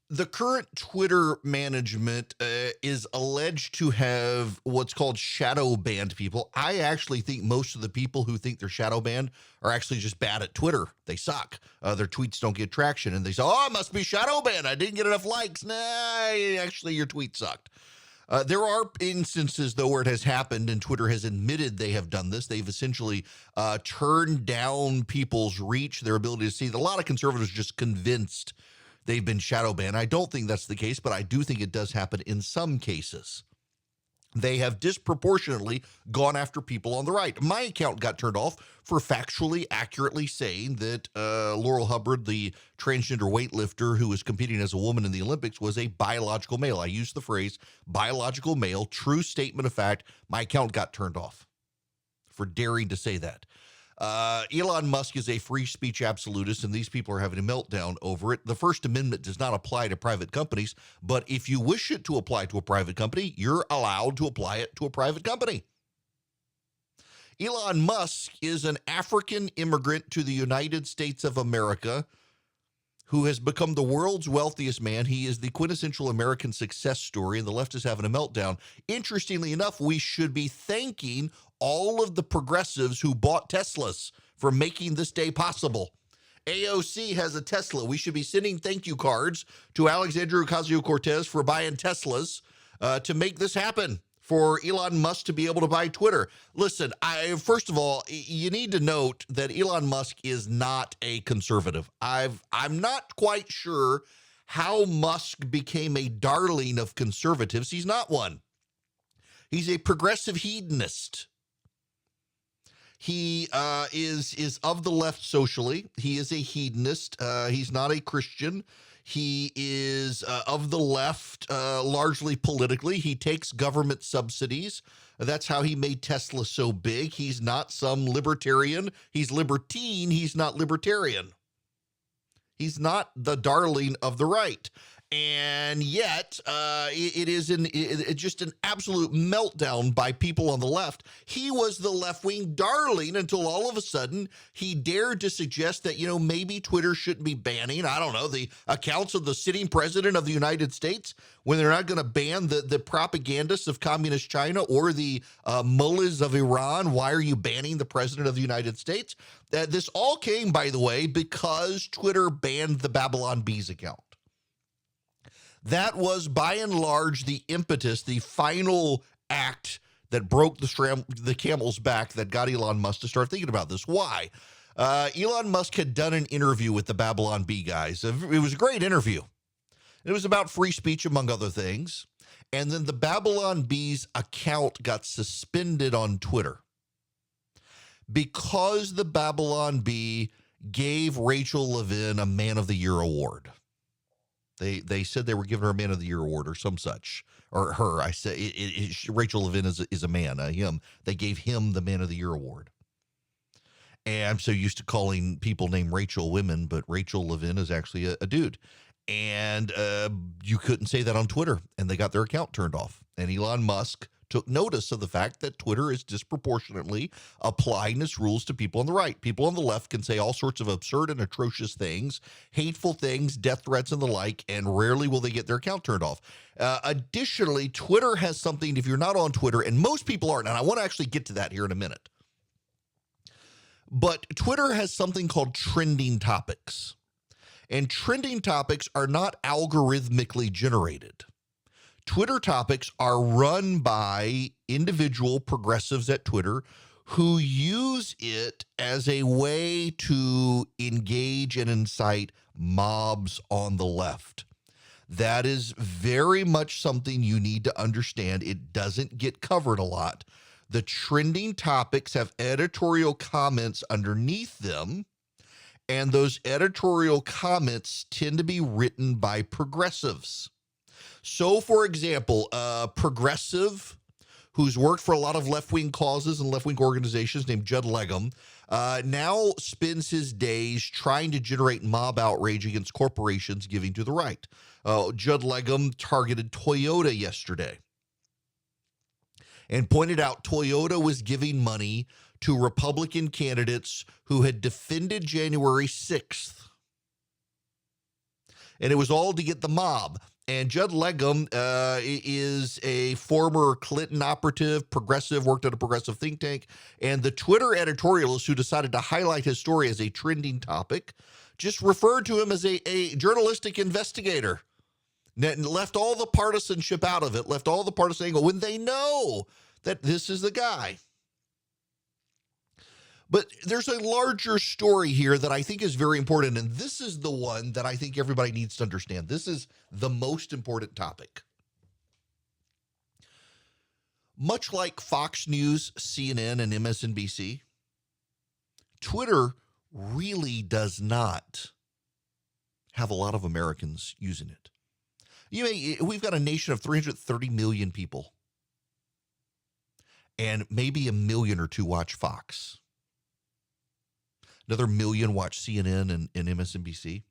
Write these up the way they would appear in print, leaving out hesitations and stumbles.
The current Twitter management is alleged to have what's called shadow banned people. I actually think most of the people who think they're shadow banned are actually just bad at Twitter. They suck. Their tweets don't get traction, and they say, "Oh, I must be shadow banned. I didn't get enough likes." Nah, actually, your tweet sucked. There are instances, though, where it has happened, and Twitter has admitted they have done this. They've essentially turned down people's reach, their ability to see. A lot of conservatives are just convinced they've been shadow banned. I don't think that's the case, but I do think it does happen in some cases. They have disproportionately gone after people on the right. My account got turned off for factually accurately saying that Laurel Hubbard, the transgender weightlifter who was competing as a woman in the Olympics, was a biological male. I used the phrase biological male, true statement of fact. My account got turned off for daring to say that. Elon Musk is a free speech absolutist, and these people are having a meltdown over it. The First Amendment does not apply to private companies, but if you wish it to apply to a private company, you're allowed to apply it to a private company. Elon Musk is an African immigrant to the United States of America who has become the world's wealthiest man. He is the quintessential American success story, and the left is having a meltdown. Interestingly enough, we should be thanking all of the progressives who bought Teslas for making this day possible. AOC has a Tesla. We should be sending thank you cards to Alexandria Ocasio-Cortez for buying Teslas to make this happen, for Elon Musk to be able to buy Twitter. Listen, first of all, you need to note that Elon Musk is not a conservative. I'm not quite sure how Musk became a darling of conservatives. He's not one. He's a progressive hedonist. He is of the left socially. He is a hedonist. He's not a Christian. He is of the left, largely politically. He takes government subsidies. That's how he made Tesla so big. He's not some libertarian. He's libertine. He's not libertarian. He's not the darling of the right. And yet, it is just an absolute meltdown by people on the left. He was the left-wing darling until all of a sudden he dared to suggest that, maybe Twitter shouldn't be banning, I don't know, the accounts of the sitting president of the United States when they're not going to ban the propagandists of communist China or the mullahs of Iran. Why are you banning the president of the United States? This all came, by the way, because Twitter banned the Babylon Bees account. That was, by and large, the impetus, the final act that broke the camel's back that got Elon Musk to start thinking about this. Why? Elon Musk had done an interview with the Babylon Bee guys. It was a great interview. It was about free speech, among other things. And then the Babylon Bees account got suspended on Twitter because the Babylon Bee gave Rachel Levine a Man of the Year award. They said they were giving her a Man of the Year award or some such, or her. I said Rachel Levine is a man, him. They gave him the Man of the Year award. And I'm so used to calling people named Rachel women, but Rachel Levine is actually a dude. And you couldn't say that on Twitter, and they got their account turned off. And Elon Musk took notice of the fact that Twitter is disproportionately applying its rules to people on the right. People on the left can say all sorts of absurd and atrocious things, hateful things, death threats, and the like, and rarely will they get their account turned off. Additionally, Twitter has something, if you're not on Twitter, and most people aren't, and I want to actually get to that here in a minute, but Twitter has something called trending topics. And trending topics are not algorithmically generated. Twitter topics are run by individual progressives at Twitter who use it as a way to engage and incite mobs on the left. That is very much something you need to understand. It doesn't get covered a lot. The trending topics have editorial comments underneath them, and those editorial comments tend to be written by progressives. So, for example, a progressive who's worked for a lot of left-wing causes and left-wing organizations named Judd Legum now spends his days trying to generate mob outrage against corporations giving to the right. Judd Legum targeted Toyota yesterday and pointed out Toyota was giving money to Republican candidates who had defended January 6th. And it was all to get the mob. And Judd Legum is a former Clinton operative, progressive, worked at a progressive think tank. And the Twitter editorialist who decided to highlight his story as a trending topic just referred to him as a journalistic investigator. And left all the partisanship out of it, left all the partisan angle when they know that this is the guy. But there's a larger story here that I think is very important, and this is the one that I think everybody needs to understand. This is the most important topic. Much like Fox News, CNN, and MSNBC, Twitter really does not have a lot of Americans using it. We've got a nation of 330 million people, and maybe a million or two watch Fox. Another million watch CNN and MSNBC.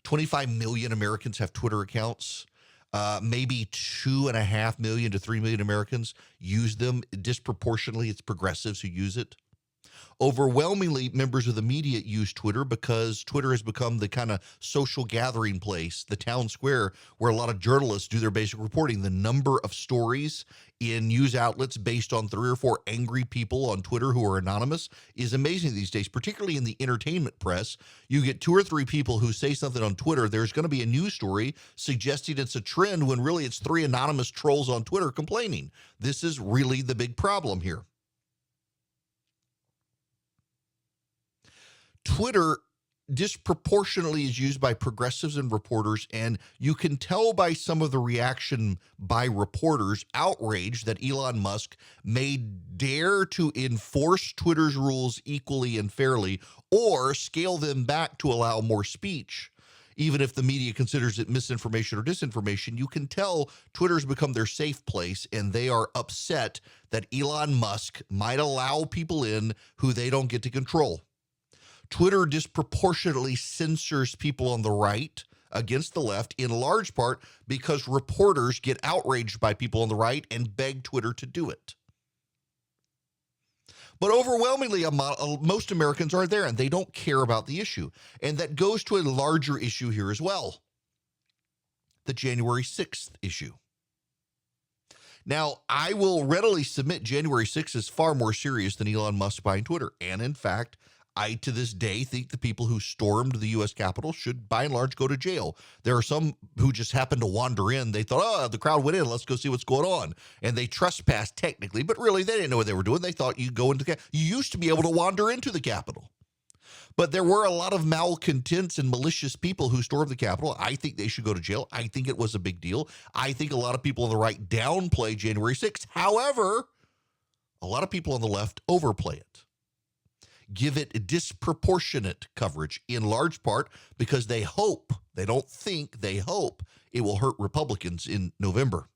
25 million Americans have Twitter accounts. Maybe 2.5 million to 3 million Americans use them. Disproportionately, it's progressives who use it. Overwhelmingly, members of the media use Twitter because Twitter has become the kind of social gathering place, the town square, where a lot of journalists do their basic reporting. The number of stories in news outlets based on 3 or 4 angry people on Twitter who are anonymous is amazing these days, particularly in the entertainment press. You get 2 or 3 people who say something on Twitter, there's going to be a news story suggesting it's a trend when really it's 3 anonymous trolls on Twitter complaining. This is really the big problem here. Twitter disproportionately is used by progressives and reporters, and you can tell by some of the reaction by reporters outraged that Elon Musk may dare to enforce Twitter's rules equally and fairly or scale them back to allow more speech. Even if the media considers it misinformation or disinformation, you can tell Twitter's become their safe place, and they are upset that Elon Musk might allow people in who they don't get to control. Twitter disproportionately censors people on the right against the left, in large part because reporters get outraged by people on the right and beg Twitter to do it. But overwhelmingly, most Americans are there, and they don't care about the issue. And that goes to a larger issue here as well, the January 6th issue. Now, I will readily submit January 6th is far more serious than Elon Musk buying Twitter. And in fact, I, to this day, think the people who stormed the U.S. Capitol should, by and large, go to jail. There are some who just happened to wander in. They thought, oh, the crowd went in. Let's go see what's going on. And they trespassed technically, but really they didn't know what they were doing. They thought you go into the You used to be able to wander into the Capitol. But there were a lot of malcontents and malicious people who stormed the Capitol. I think they should go to jail. I think it was a big deal. I think a lot of people on the right downplay January 6th. However, a lot of people on the left overplay it. Give it disproportionate coverage, in large part because they hope, they don't think, they hope it will hurt Republicans in November.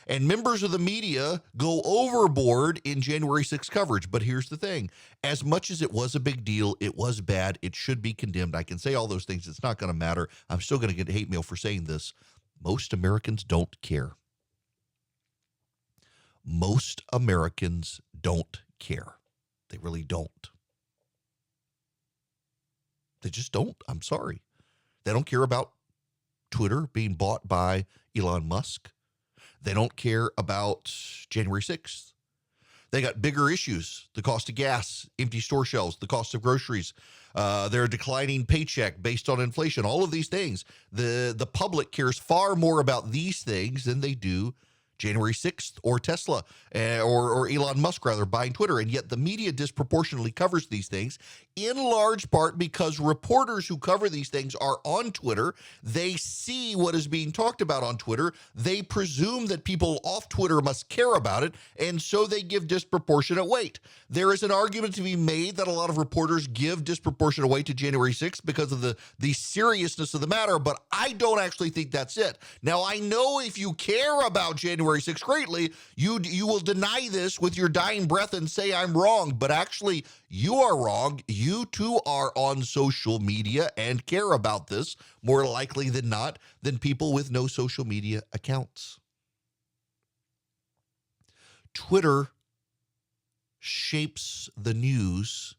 And members of the media go overboard in January 6th coverage. But here's the thing. As much as it was a big deal, it was bad, it should be condemned. I can say all those things. It's not going to matter. I'm still going to get hate mail for saying this. Most Americans don't care. Most Americans don't care. They really don't. They just don't. I'm sorry. They don't care about Twitter being bought by Elon Musk. They don't care about January 6th. They got bigger issues: the cost of gas, empty store shelves, the cost of groceries, their declining paycheck based on inflation, all of these things. The public cares far more about these things than they do January 6th or Tesla or Elon Musk, rather, buying Twitter. And yet the media disproportionately covers these things, in large part because reporters who cover these things are on Twitter. They see what is being talked about on Twitter. They presume that people off Twitter must care about it, and so they give disproportionate weight. There is an argument to be made that a lot of reporters give disproportionate weight to January 6th because of the seriousness of the matter, but I don't actually think that's it. Now, I know if you care about January 6th greatly, you will deny this with your dying breath and say I'm wrong, but actually you are wrong. You too are on social media and care about this more likely than not than people with no social media accounts. Twitter shapes the news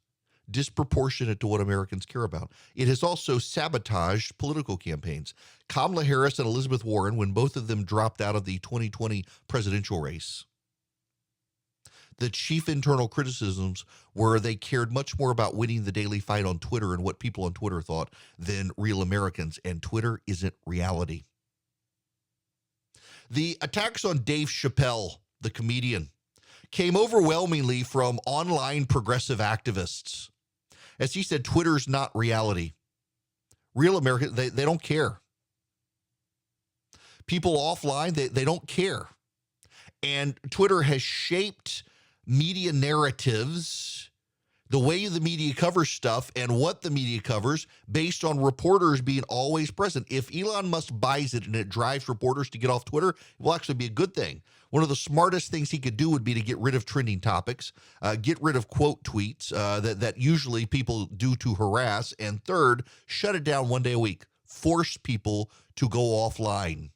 disproportionate to what Americans care about. It has also sabotaged political campaigns. Kamala Harris and Elizabeth Warren, when both of them dropped out of the 2020 presidential race, the chief internal criticisms were they cared much more about winning the daily fight on Twitter and what people on Twitter thought than real Americans, and Twitter isn't reality. The attacks on Dave Chappelle, the comedian, came overwhelmingly from online progressive activists. As he said, Twitter's not reality. Real Americans, they don't care. People offline, they don't care. And Twitter has shaped media narratives, the way the media covers stuff and what the media covers based on reporters being always present. If Elon Musk buys it and it drives reporters to get off Twitter, it will actually be a good thing. One of the smartest things he could do would be to get rid of trending topics, get rid of quote tweets that usually people do to harass, and third, shut it down one day a week. Force people to go offline.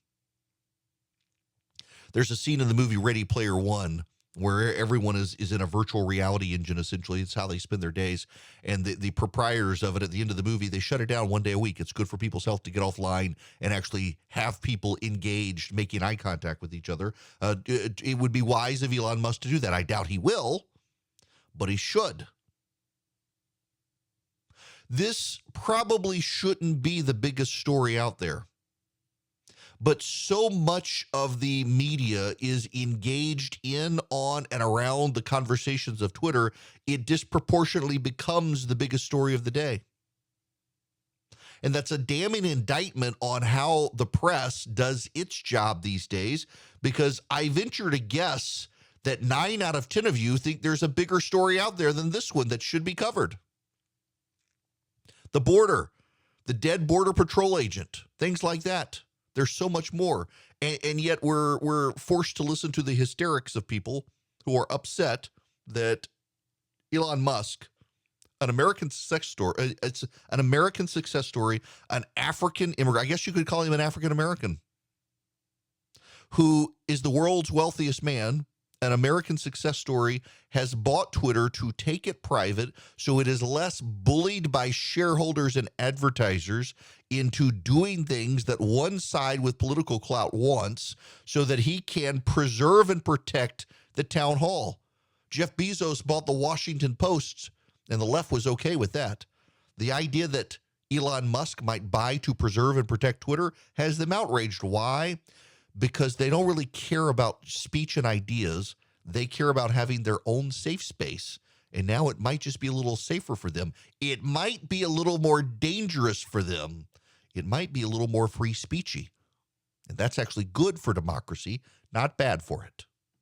There's a scene in the movie Ready Player One where everyone is in a virtual reality engine, essentially. It's how they spend their days. And the proprietors of it at the end of the movie, they shut it down one day a week. It's good for people's health to get offline and actually have people engaged, making eye contact with each other. It would be wise of Elon Musk to do that. I doubt he will, but he should. This probably shouldn't be the biggest story out there. But so much of the media is engaged in, on, and around the conversations of Twitter, it disproportionately becomes the biggest story of the day. And that's a damning indictment on how the press does its job these days, because I venture to guess that 9 out of 10 of you think there's a bigger story out there than this one that should be covered. The border, the dead Border Patrol agent, things like that. There's so much more, and yet we're forced to listen to the hysterics of people who are upset that Elon Musk, an American success story, it's an American success story, an African immigrant, I guess you could call him an African American, who is the world's wealthiest man, an American success story, has bought Twitter to take it private so it is less bullied by shareholders and advertisers into doing things that one side with political clout wants so that he can preserve and protect the town hall. Jeff Bezos bought the Washington Post, and the left was okay with that. The idea that Elon Musk might buy to preserve and protect Twitter has them outraged. Why? Because they don't really care about speech and ideas. They care about having their own safe space. And now it might just be a little safer for them. It might be a little more dangerous for them. It might be a little more free speechy. And that's actually good for democracy, not bad for it.